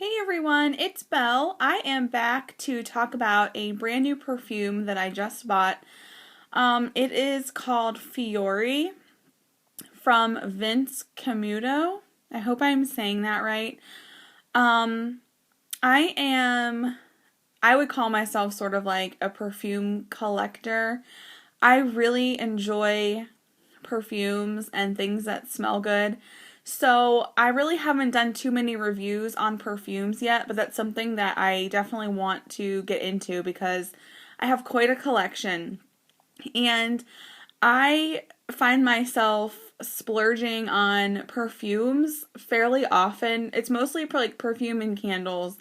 Hey everyone, it's Belle. I am back to talk about a brand new perfume that I just bought. It is called Fiori from Vince Camuto. I hope I'm saying that right. Um, I am, I would call myself sort of like a perfume collector. I really enjoy perfumes and things that smell good. So I really haven't done too many reviews on perfumes yet, but that's something that I definitely want to get into because I have quite a collection. And I find myself splurging on perfumes fairly often. It's mostly for like perfume and candles.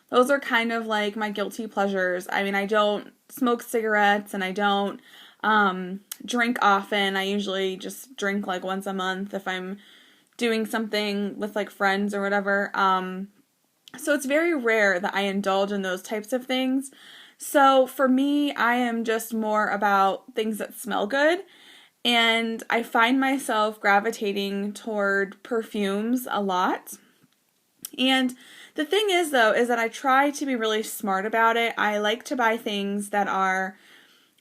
Those are kind of like my guilty pleasures. I mean, I don't smoke cigarettes and I don't drink often. I usually just drink like once a month if I'm doing something with like friends or whatever. So it's very rare that I indulge in those types of things. So for me, I am just more about things that smell good. And I find myself gravitating toward perfumes a lot. And the thing is, though, is that I try to be really smart about it. I like to buy things that are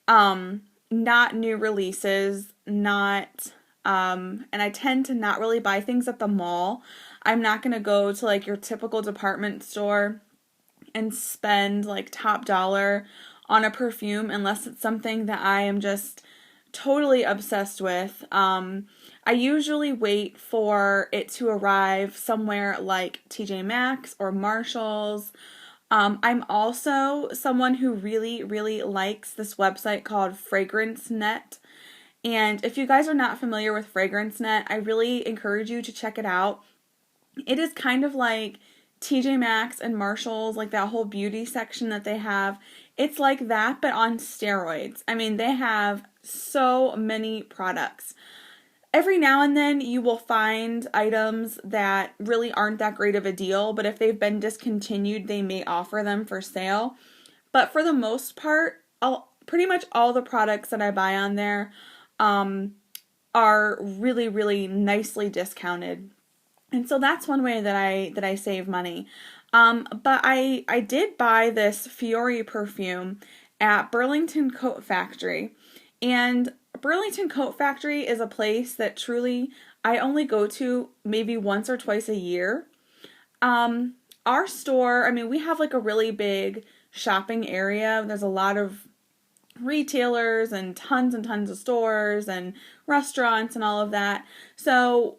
not new releases, not, and I tend to not really buy things at the mall. I'm not going to go to like your typical department store and spend like top dollar on a perfume unless it's something that I am just totally obsessed with. I usually wait for it to arrive somewhere like TJ Maxx or Marshall's. I'm also someone who really, really likes this website called Fragrance Net. And if you guys are not familiar with Fragrance Net, I really encourage you to check it out. It is kind of like TJ Maxx and Marshalls, like that whole beauty section that they have. It's like that, but on steroids. I mean, they have so many products. Every now and then you will find items that really aren't that great of a deal, but if they've been discontinued, they may offer them for sale. But for the most part, pretty much all the products that I buy on there are really, really nicely discounted. And so that's one way that I save money. But I did buy this Fiori perfume at Burlington Coat Factory. And Burlington Coat Factory is a place that truly I only go to maybe once or twice a year. Our store, I mean, we have like a really big shopping area. There's a lot of retailers and tons of stores and restaurants and all of that. So,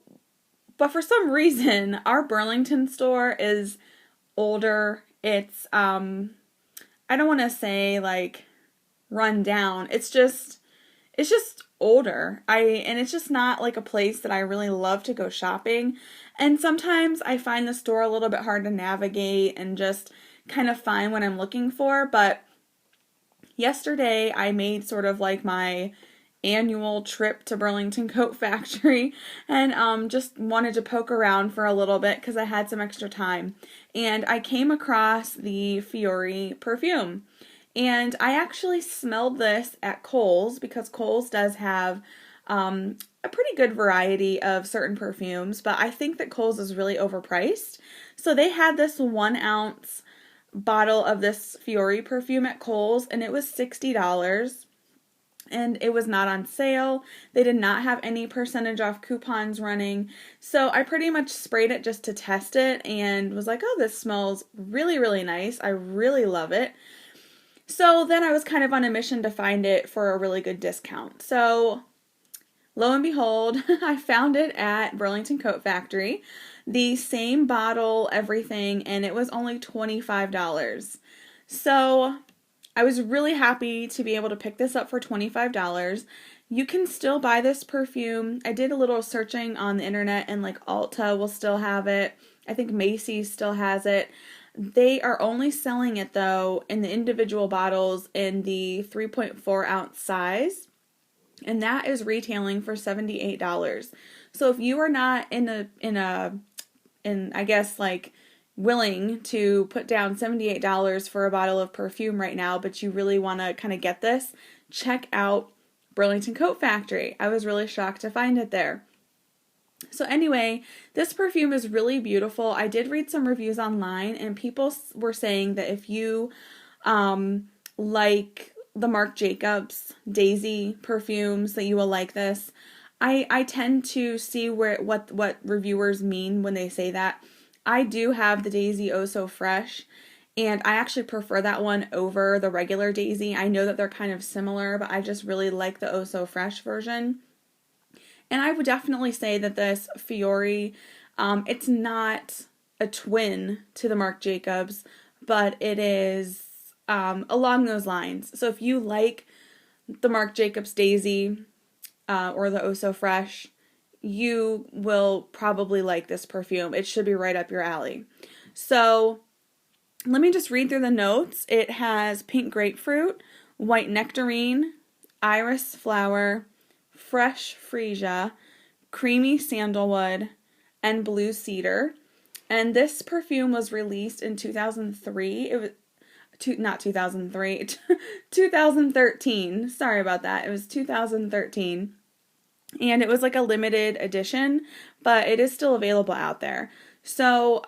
but for some reason, our Burlington store is older. I don't want to say like run down. It's just older. And it's just not like a place that I really love to go shopping. And sometimes I find the store a little bit hard to navigate and just kind of find what I'm looking for. But yesterday I made sort of like my annual trip to Burlington Coat Factory and just wanted to poke around for a little bit because I had some extra time. And I came across the Fiori perfume. And I actually smelled this at Kohl's because Kohl's does have a pretty good variety of certain perfumes, but I think that Kohl's is really overpriced. So they had this 1 ounce bottle of this Fiori perfume at Kohl's and it was $60 and it was not on sale. They did not have any percentage off coupons running. So I pretty much sprayed it just to test it and was like, oh, this smells really, really nice. I really love it. So then I was kind of on a mission to find it for a really good discount. So lo and behold, I found it at Burlington Coat Factory. The same bottle, everything, and it was only $25. So I was really happy to be able to pick this up for $25. You can still buy this perfume. I did a little searching on the internet and like Ulta will still have it. I think Macy's still has it. They are only selling it though in the individual bottles in the 3.4 ounce size, and that is retailing for $78. So if you are not in I guess like willing to put down $78 for a bottle of perfume right now, but you really want to kind of get this, check out Burlington Coat Factory. I was really shocked to find it there. So anyway, this perfume is really beautiful. I did read some reviews online, and people were saying that if you like the Marc Jacobs Daisy perfumes, that you will like this. I tend to see what reviewers mean when they say that. I do have the Daisy Oh So Fresh, and I actually prefer that one over the regular Daisy. I know that they're kind of similar, but I just really like the Oh So Fresh version. And I would definitely say that this Fiori, it's not a twin to the Marc Jacobs, but it is along those lines. So if you like the Marc Jacobs Daisy or the Oh So Fresh, you will probably like this perfume. It should be right up your alley. So let me just read through the notes. It has pink grapefruit, white nectarine, iris flower, fresh freesia, creamy sandalwood, and blue cedar. And this perfume was released in 2003. It was not 2003, 2013. Sorry about that. It was 2013. And it was like a limited edition, but it is still available out there. So,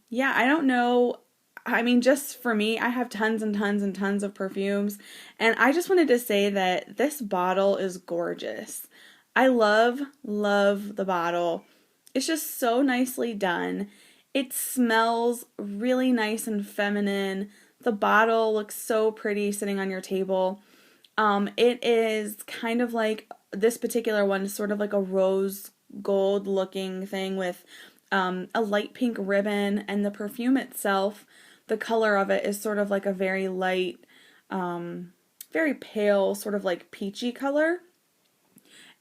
yeah, I don't know. I mean, just for me, I have tons and tons and tons of perfumes, and I just wanted to say that this bottle is gorgeous. I love the bottle. It's just so nicely done. It smells really nice and feminine. The bottle looks so pretty sitting on your table. It is kind of like, this particular one is sort of like a rose gold looking thing with a light pink ribbon, and the perfume itself, the color of it is sort of like a very light, very pale, sort of like peachy color.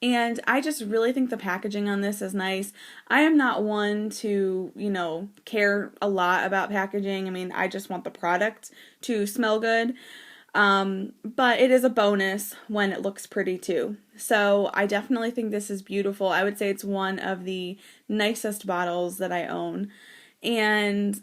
And I just really think the packaging on this is nice. I am not one to, care a lot about packaging. I mean, I just want the product to smell good. But it is a bonus when it looks pretty too. So I definitely think this is beautiful. I would say it's one of the nicest bottles that I own. And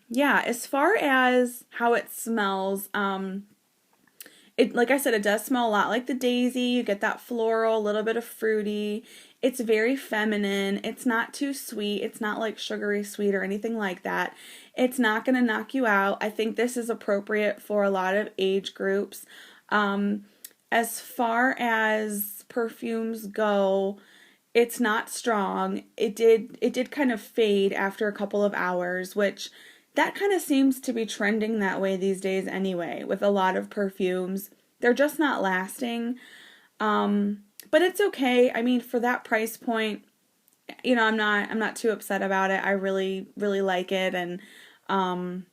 yeah, as far as how it smells, like I said, it does smell a lot like the Daisy. You get that floral, a little bit of fruity. It's very feminine. It's not too sweet. It's not like sugary sweet or anything like that. It's not going to knock you out. I think this is appropriate for a lot of age groups. As far as perfumes go, it's not strong. It did kind of fade after a couple of hours, which that kind of seems to be trending that way these days anyway, with a lot of perfumes. They're just not lasting. But it's okay. I mean, for that price point, I'm not too upset about it. I really, really like it, and I'm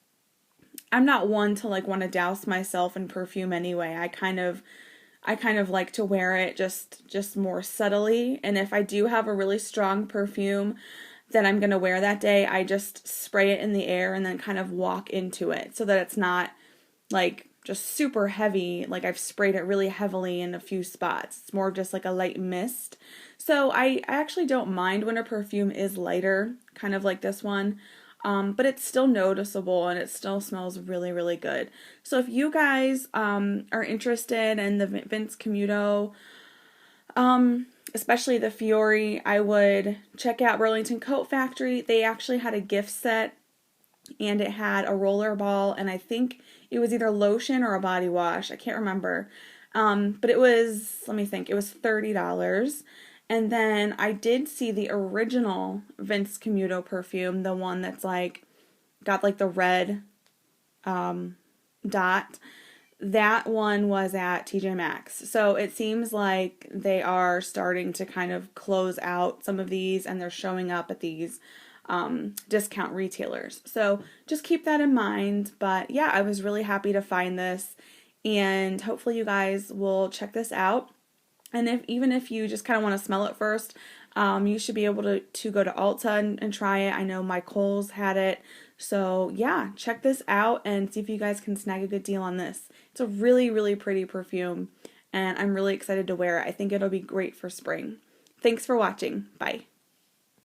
not one to like want to douse myself in perfume anyway. I kind of like to wear it just more subtly, and if I do have a really strong perfume that I'm going to wear that day, I just spray it in the air and then kind of walk into it so that it's not like just super heavy, like I've sprayed it really heavily in a few spots. It's more of just like a light mist. So I actually don't mind when a perfume is lighter, kind of like this one, but it's still noticeable and it still smells really, really good. So if you guys are interested in the Vince Camuto, especially the Fiori, I would check out Burlington Coat Factory. They actually had a gift set, and it had a roller ball, and I think it was either lotion or a body wash. I can't remember. But it was, let me think, it was $30. And then I did see the original Vince Camuto perfume, the one that's like, got like the red dot. That one was at TJ Maxx. So it seems like they are starting to kind of close out some of these, and they're showing up at these discount retailers. So just keep that in mind. But yeah, I was really happy to find this, and hopefully you guys will check this out. And even if you just kind of want to smell it first, you should be able to go to Ulta and try it. I know my Kohl's had it. So yeah, check this out and see if you guys can snag a good deal on this. It's a really, really pretty perfume, and I'm really excited to wear it. I think it'll be great for spring. Thanks for watching. Bye.